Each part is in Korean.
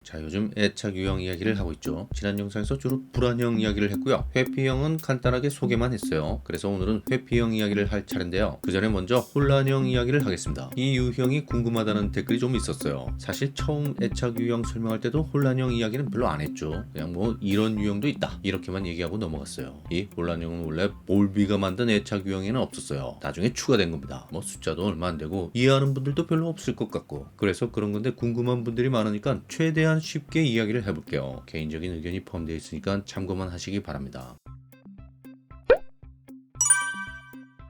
자, 요즘 애착 유형 이야기를 하고 있죠. 지난 영상에서 주로 불안형 이야기를 했고요. 회피형은 간단하게 소개만 했어요. 그래서 오늘은 회피형 이야기를 할 차례인데요. 그 전에 먼저 혼란형 이야기를 하겠습니다. 이 유형이 궁금하다는 댓글이 좀 있었어요. 사실 처음 애착 유형 설명할 때도 혼란형 이야기는 별로 안 했죠. 그냥 뭐 이런 유형도 있다 이렇게만 얘기하고 넘어갔어요. 이 혼란형은 원래 볼비가 만든 애착 유형에는 없었어요. 나중에 추가된 겁니다. 뭐 숫자도 얼마 안 되고 이해하는 분들도 별로 없을 것 같고, 그래서 그런 건데 궁금한 분들이 많으니까 최대한 쉽게 이야기를 해볼게요. 개인적인 의견이 포함되어 있으니까 참고만 하시기 바랍니다.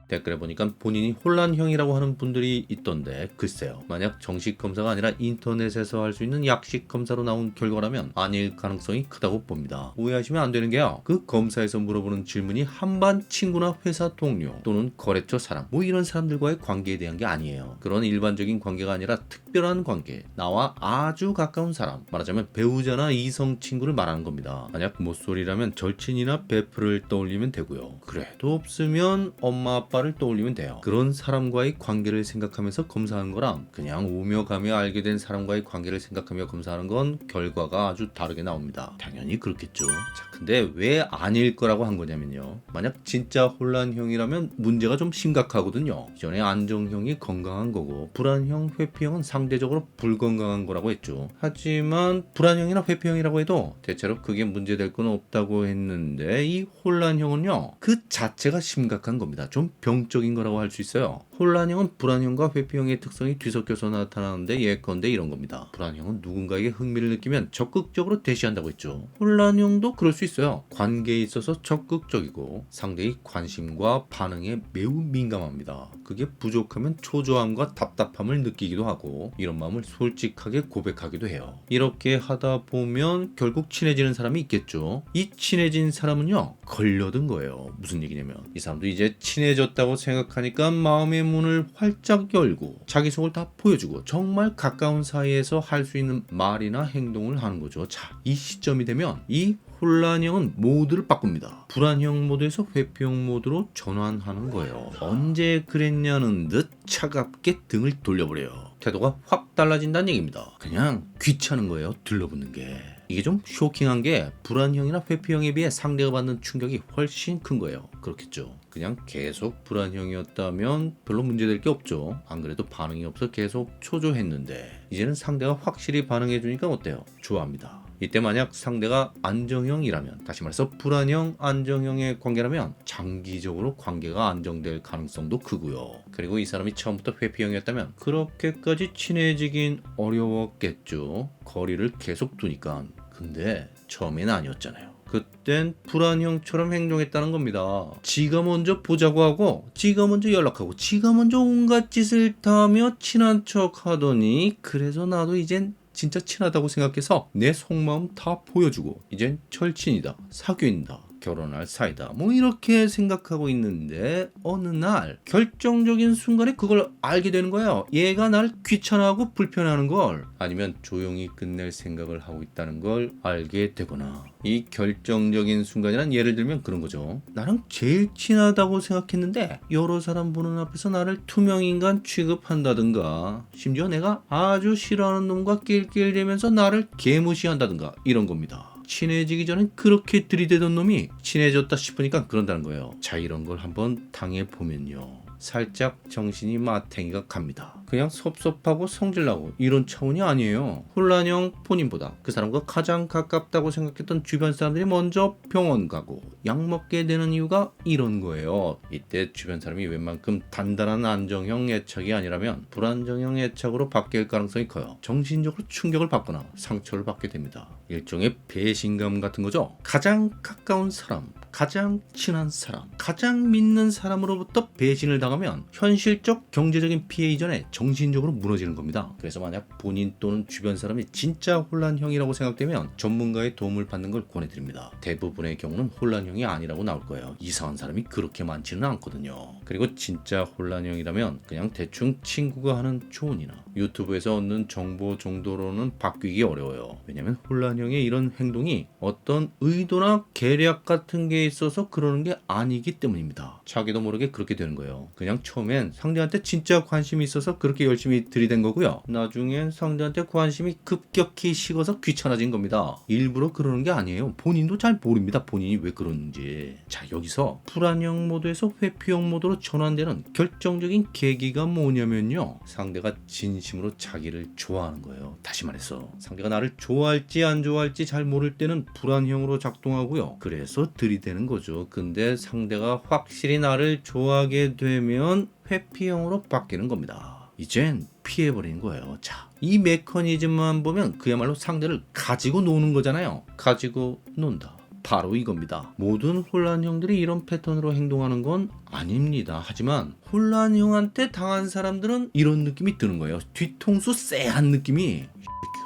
댓글에 보니까 본인이 혼란형이라고 하는 분들이 있던데, 글쎄요, 만약 정식 검사가 아니라 인터넷에서 할 수 있는 약식 검사로 나온 결과라면 아닐 가능성이 크다고 봅니다. 오해하시면 안 되는 게요, 그 검사에서 물어보는 질문이 한반 친구나 회사 동료 또는 거래처 사람 뭐 이런 사람들과의 관계에 대한 게 아니에요. 그런 일반적인 관계가 아니라 특별한 관계, 나와 아주 가까운 사람, 말하자면 배우자나 이성 친구를 말하는 겁니다. 만약 모쏠이라면 절친이나 베프를 떠올리면 되고요. 그래도 없으면 엄마 아빠를 떠올리면 돼요. 그런 사람과의 관계를 생각하면서 검사하는 거랑 그냥 오며 가며 알게 된 사람과의 관계를 생각하며 검사하는 건 결과가 아주 다르게 나옵니다. 당연히 그렇겠죠. 자, 근데 왜 아닐 거라고 한 거냐면요, 만약 진짜 혼란형이라면 문제가 좀 심각하거든요. 이전에 안정형이 건강한 거고 불안형, 회피형은 상대적으로 불건강한 거라고 했죠. 하지만 불안형이나 회피형이라고 해도 대체로 그게 문제될 건 없다고 했는데, 이 혼란형은요, 그 자체가 심각한 겁니다. 좀 병적인 거라고 할 수 있어요. 혼란형은 불안형과 회피형의 특성이 뒤섞여서 나타나는데 예컨대 이런 겁니다. 불안형은 누군가에게 흥미를 느끼면 적극적으로 대시한다고 했죠. 혼란형도 그럴 수 있어요. 관계에 있어서 적극적이고 상대의 관심과 반응에 매우 민감합니다. 그게 부족하면 초조함과 답답함을 느끼기도 하고 이런 마음을 솔직하게 고백하기도 해요. 이렇게 하다 보면 결국 친해지는 사람이 있겠죠. 이 친해진 사람은요, 걸려든 거예요. 무슨 얘기냐면 이 사람도 이제 친해졌다고 생각하니까 마음의 문을 활짝 열고 자기 속을 다 보여주고 정말 가까운 사이에서 할 수 있는 말이나 행동을 하는 거죠. 자, 이 시점이 되면 이 혼란형은 모드를 바꿉니다. 불안형 모드에서 회피형 모드로 전환하는 거예요. 언제 그랬냐는 듯 차갑게 등을 돌려버려요. 태도가 확 달라진다는 얘기입니다. 그냥 귀찮은 거예요, 들러붙는 게. 이게 좀 쇼킹한 게 불안형이나 회피형에 비해 상대가 받는 충격이 훨씬 큰 거예요. 그렇겠죠. 그냥 계속 불안형이었다면 별로 문제될 게 없죠. 안 그래도 반응이 없어 계속 초조했는데 이제는 상대가 확실히 반응해주니까 어때요? 좋아합니다. 이때 만약 상대가 안정형이라면, 다시 말해서 불안형, 안정형의 관계라면 장기적으로 관계가 안정될 가능성도 크고요. 그리고 이 사람이 처음부터 회피형이었다면 그렇게까지 친해지긴 어려웠겠죠. 거리를 계속 두니까. 근데 처음엔 아니었잖아요. 그땐 불안형처럼 행동했다는 겁니다. 지가 먼저 보자고 하고 지가 먼저 연락하고 지가 먼저 온갖 짓을 다 하며 친한 척 하더니, 그래서 나도 이젠 진짜 친하다고 생각해서 내 속마음 다 보여주고 이젠 절친이다, 사귄다, 결혼할 사이다, 뭐 이렇게 생각하고 있는데 어느 날 결정적인 순간에 그걸 알게 되는 거예요. 얘가 날 귀찮아하고 불편해하는 걸, 아니면 조용히 끝낼 생각을 하고 있다는 걸 알게 되거나. 이 결정적인 순간이란 예를 들면 그런 거죠. 나랑 제일 친하다고 생각했는데 여러 사람 보는 앞에서 나를 투명인간 취급한다든가, 심지어 내가 아주 싫어하는 놈과 낄낄대면서 나를 개무시한다든가, 이런 겁니다. 친해지기 전엔 그렇게 들이대던 놈이 친해졌다 싶으니까 그런다는 거예요. 자, 이런 걸 한번 당해보면요, 살짝 정신이 마탱이가 갑니다. 그냥 섭섭하고 성질나고 이런 차원이 아니에요. 혼란형 본인보다 그 사람과 가장 가깝다고 생각했던 주변 사람들이 먼저 병원 가고 약 먹게 되는 이유가 이런 거예요. 이때 주변 사람이 웬만큼 단단한 안정형 애착이 아니라면 불안정형 애착으로 바뀔 가능성이 커요. 정신적으로 충격을 받거나 상처를 받게 됩니다. 일종의 배신감 같은 거죠. 가장 가까운 사람, 가장 친한 사람, 가장 믿는 사람으로부터 배신을 당하면 현실적 경제적인 피해 이전에 정신적으로 무너지는 겁니다. 그래서 만약 본인 또는 주변 사람이 진짜 혼란형이라고 생각되면 전문가의 도움을 받는 걸 권해드립니다. 대부분의 경우는 혼란형이 아니라고 나올 거예요. 이상한 사람이 그렇게 많지는 않거든요. 그리고 진짜 혼란형이라면 그냥 대충 친구가 하는 조언이나 유튜브에서 얻는 정보 정도로는 바뀌기 어려워요. 왜냐면 혼란형의 이런 행동이 어떤 의도나 계략 같은 게 관계에 있어서 그러는 게 아니기 때문입니다. 자기도 모르게 그렇게 되는 거예요. 그냥 처음엔 상대한테 진짜 관심이 있어서 그렇게 열심히 들이댄 거고요. 나중엔 상대한테 관심이 급격히 식어서 귀찮아진 겁니다. 일부러 그러는 게 아니에요. 본인도 잘 모릅니다. 본인이 왜 그러는지. 자, 여기서 불안형 모드에서 회피형 모드로 전환되는 결정적인 계기가 뭐냐면요. 상대가 진심으로 자기를 좋아하는 거예요. 다시 말해서 상대가 나를 좋아할지 안 좋아할지 잘 모를 때는 불안형으로 작동하고요. 그래서 들이대는 거죠. 근데 상대가 확실히 나를 좋아하게 되면 회피형으로 바뀌는 겁니다. 이젠 피해버리는 거예요. 자, 이 메커니즘만 보면 그야말로 상대를 가지고 노는 거잖아요. 가지고 논다. 바로 이겁니다. 모든 혼란형들이 이런 패턴으로 행동하는 건 아닙니다. 하지만 혼란형한테 당한 사람들은 이런 느낌이 드는 거예요. 뒤통수 쎄한 느낌이.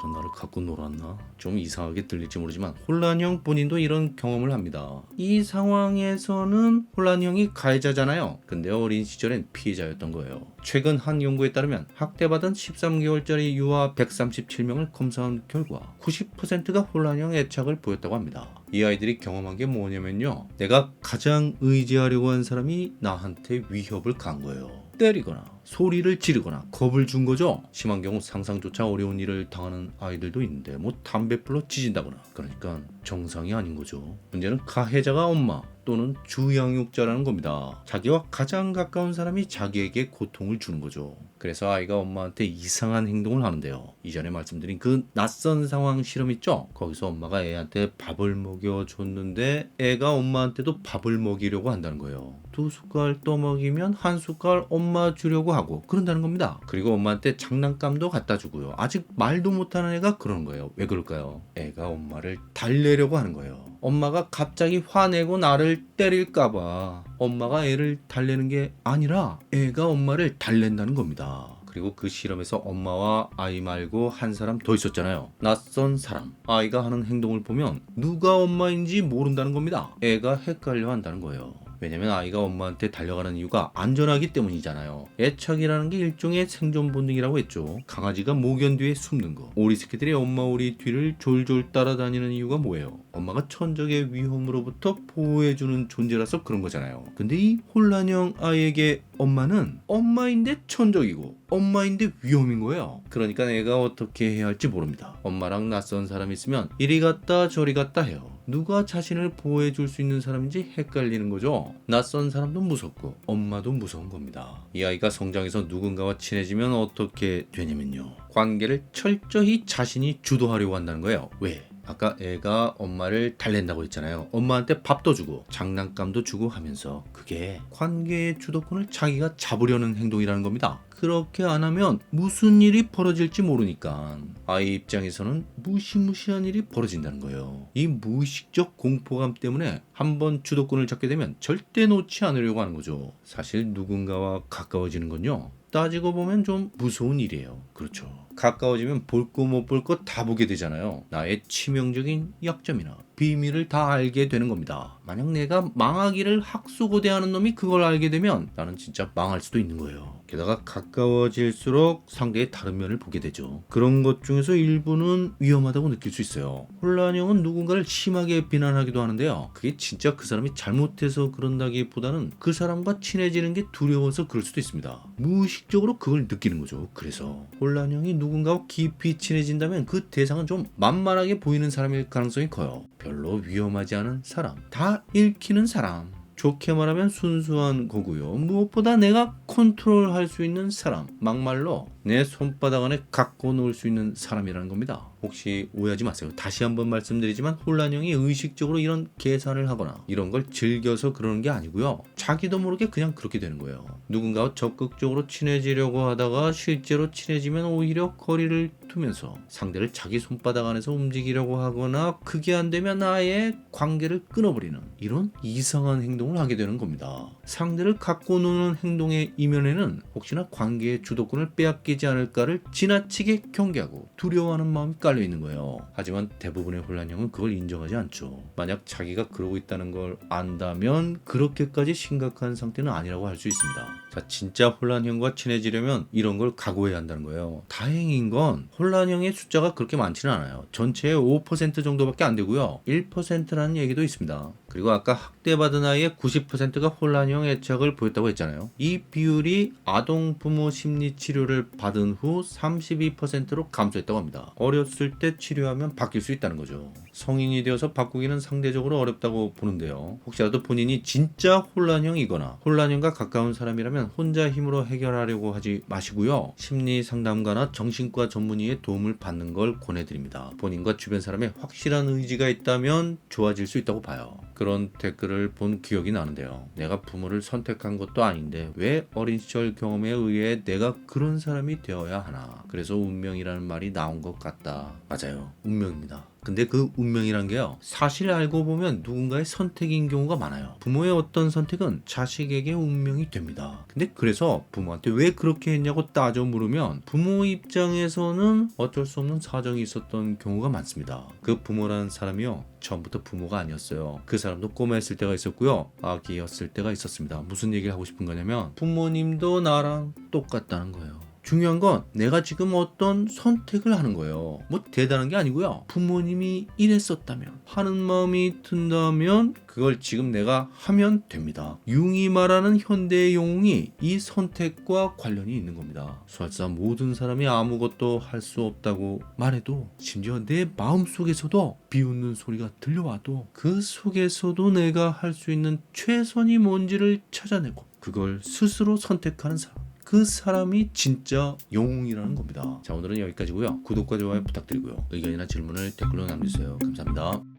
이런 나를 갖고 놀았나? 좀 이상하게 들릴지 모르지만 혼란형 본인도 이런 경험을 합니다. 이 상황에서는 혼란형이 가해자잖아요. 근데 어린 시절엔 피해자였던 거예요. 최근 한 연구에 따르면 학대받은 13개월짜리 유아 137명을 검사한 결과 90%가 혼란형 애착을 보였다고 합니다. 이 아이들이 경험한 게 뭐냐면요. 내가 가장 의지하려고 한 사람이 나한테 위협을 가한 거예요. 때리거나 소리를 지르거나 겁을 준 거죠. 심한 경우 상상조차 어려운 일을 당하는 아이들도 있는데 뭐 담배불로 찢은다거나. 그러니까 정상이 아닌 거죠. 문제는 가해자가 엄마 또는 주양육자라는 겁니다. 자기와 가장 가까운 사람이 자기에게 고통을 주는 거죠. 그래서 아이가 엄마한테 이상한 행동을 하는데요. 이전에 말씀드린 그 낯선 상황 실험 있죠? 거기서 엄마가 애한테 밥을 먹여줬는데 애가 엄마한테도 밥을 먹이려고 한다는 거예요. 2숟갈 떠먹이면 1숟갈 엄마 주려고 하고 그런다는 겁니다. 그리고 엄마한테 장난감도 갖다 주고요. 아직 말도 못하는 애가 그러는 거예요. 왜 그럴까요? 애가 엄마를 달래려고 하는 거예요. 엄마가 갑자기 화내고 나를 때릴까봐 엄마가 애를 달래는 게 아니라 애가 엄마를 달랜다는 겁니다. 그리고 그 실험에서 엄마와 아이 말고 한 사람 더 있었잖아요. 낯선 사람. 아이가 하는 행동을 보면 누가 엄마인지 모른다는 겁니다. 애가 헷갈려 한다는 거예요. 왜냐면 아이가 엄마한테 달려가는 이유가 안전하기 때문이잖아요. 애착이라는 게 일종의 생존 본능이라고 했죠. 강아지가 모견 뒤에 숨는 거. 오리 새끼들이 엄마 오리 뒤를 졸졸 따라다니는 이유가 뭐예요? 엄마가 천적의 위험으로부터 보호해주는 존재라서 그런 거잖아요. 근데 이 혼란형 아이에게 엄마는 엄마인데 천적이고 엄마인데 위험인 거예요. 그러니까 내가 어떻게 해야 할지 모릅니다. 엄마랑 낯선 사람 있으면 이리 갔다 저리 갔다 해요. 누가 자신을 보호해 줄 수 있는 사람인지 헷갈리는 거죠. 낯선 사람도 무섭고 엄마도 무서운 겁니다. 이 아이가 성장해서 누군가와 친해지면 어떻게 되냐면요. 관계를 철저히 자신이 주도하려고 한다는 거예요. 왜? 아까 애가 엄마를 달랜다고 했잖아요. 엄마한테 밥도 주고 장난감도 주고 하면서 그게 관계의 주도권을 자기가 잡으려는 행동이라는 겁니다. 그렇게 안 하면 무슨 일이 벌어질지 모르니까 아이 입장에서는 무시무시한 일이 벌어진다는 거예요. 이 무의식적 공포감 때문에 한번 주도권을 잡게 되면 절대 놓지 않으려고 하는 거죠. 사실 누군가와 가까워지는 건요. 따지고 보면 좀 무서운 일이에요. 그렇죠. 가까워지면 볼 거 못 볼 거 다 보게 되잖아요. 나의 치명적인 약점이나 비밀을 다 알게 되는 겁니다. 만약 내가 망하기를 학수고대하는 놈이 그걸 알게 되면 나는 진짜 망할 수도 있는 거예요. 게다가 가까워질수록 상대의 다른 면을 보게 되죠. 그런 것 중에서 일부는 위험하다고 느낄 수 있어요. 혼란형은 누군가를 심하게 비난하기도 하는데요. 그게 진짜 그 사람이 잘못해서 그런다기보다는 그 사람과 친해지는 게 두려워서 그럴 수도 있습니다. 무의식적으로 그걸 느끼는 거죠. 그래서 혼란형이 누군가와 깊이 친해진다면 그 대상은 좀 만만하게 보이는 사람일 가능성이 커요. 별로 위험하지 않은 사람, 다 읽히는 사람. 좋게 말하면 순수한 거고요. 무엇보다 내가 컨트롤할 수 있는 사람, 막말로 내 손바닥 안에 갖고 놓을 수 있는 사람이라는 겁니다. 혹시 오해하지 마세요. 다시 한번 말씀드리지만 혼란형이 의식적으로 이런 계산을 하거나 이런 걸 즐겨서 그러는 게 아니고요. 자기도 모르게 그냥 그렇게 되는 거예요. 누군가와 적극적으로 친해지려고 하다가 실제로 친해지면 오히려 거리를 두면서 상대를 자기 손바닥 안에서 움직이려고 하거나 그게 안 되면 아예 관계를 끊어버리는 이런 이상한 행동을 하게 되는 겁니다. 상대를 갖고 노는 행동의 이면에는 혹시나 관계의 주도권을 빼앗기지 않을까를 지나치게 경계하고 두려워하는 마음이 깔려 있는 거예요. 하지만 대부분의 혼란형은 그걸 인정하지 않죠. 만약 자기가 그러고 있다는 걸 안다면 그렇게까지 심각한 상태는 아니라고 할 수 있습니다. 자, 진짜 혼란형과 친해지려면 이런 걸 각오해야 한다는 거예요. 다행인 건 혼란형의 숫자가 그렇게 많지는 않아요. 전체의 5% 정도밖에 안 되고요. 1%라는 얘기도 있습니다. 그리고 아까 학대받은 아이의 90%가 혼란형 애착을 보였다고 했잖아요. 이 비율이 아동 부모 심리 치료를 받은 후 32%로 감소했다고 합니다. 어렸을 때 치료하면 바뀔 수 있다는 거죠. 성인이 되어서 바꾸기는 상대적으로 어렵다고 보는데요. 혹시라도 본인이 진짜 혼란형이거나 혼란형과 가까운 사람이라면 혼자 힘으로 해결하려고 하지 마시고요. 심리 상담가나 정신과 전문의의 도움을 받는 걸 권해드립니다. 본인과 주변 사람의 확실한 의지가 있다면 좋아질 수 있다고 봐요. 그런 댓글을 본 기억이 나는데요. 내가 부모를 선택한 것도 아닌데 왜 어린 시절 경험에 의해 내가 그런 사람이 되어야 하나. 그래서 운명이라는 말이 나온 것 같다. 맞아요. 운명입니다. 근데 그 운명이란 게요, 사실 알고 보면 누군가의 선택인 경우가 많아요. 부모의 어떤 선택은 자식에게 운명이 됩니다. 근데 그래서 부모한테 왜 그렇게 했냐고 따져 물으면 부모 입장에서는 어쩔 수 없는 사정이 있었던 경우가 많습니다. 그 부모라는 사람이요, 처음부터 부모가 아니었어요. 그 사람도 꼬마였을 때가 있었고요, 아기였을 때가 있었습니다. 무슨 얘기를 하고 싶은 거냐면 부모님도 나랑 똑같다는 거예요. 중요한 건 내가 지금 어떤 선택을 하는 거예요. 뭐 대단한 게 아니고요. 부모님이 이랬었다면 하는 마음이 든다면 그걸 지금 내가 하면 됩니다. 융이 말하는 현대의 영웅이 이 선택과 관련이 있는 겁니다. 설사 모든 사람이 아무것도 할 수 없다고 말해도, 심지어 내 마음속에서도 비웃는 소리가 들려와도 그 속에서도 내가 할 수 있는 최선이 뭔지를 찾아내고 그걸 스스로 선택하는 사람, 그 사람이 진짜 영웅이라는 겁니다. 자, 오늘은 여기까지고요. 구독과 좋아요 부탁드리고요. 의견이나 질문을 댓글로 남겨주세요. 감사합니다.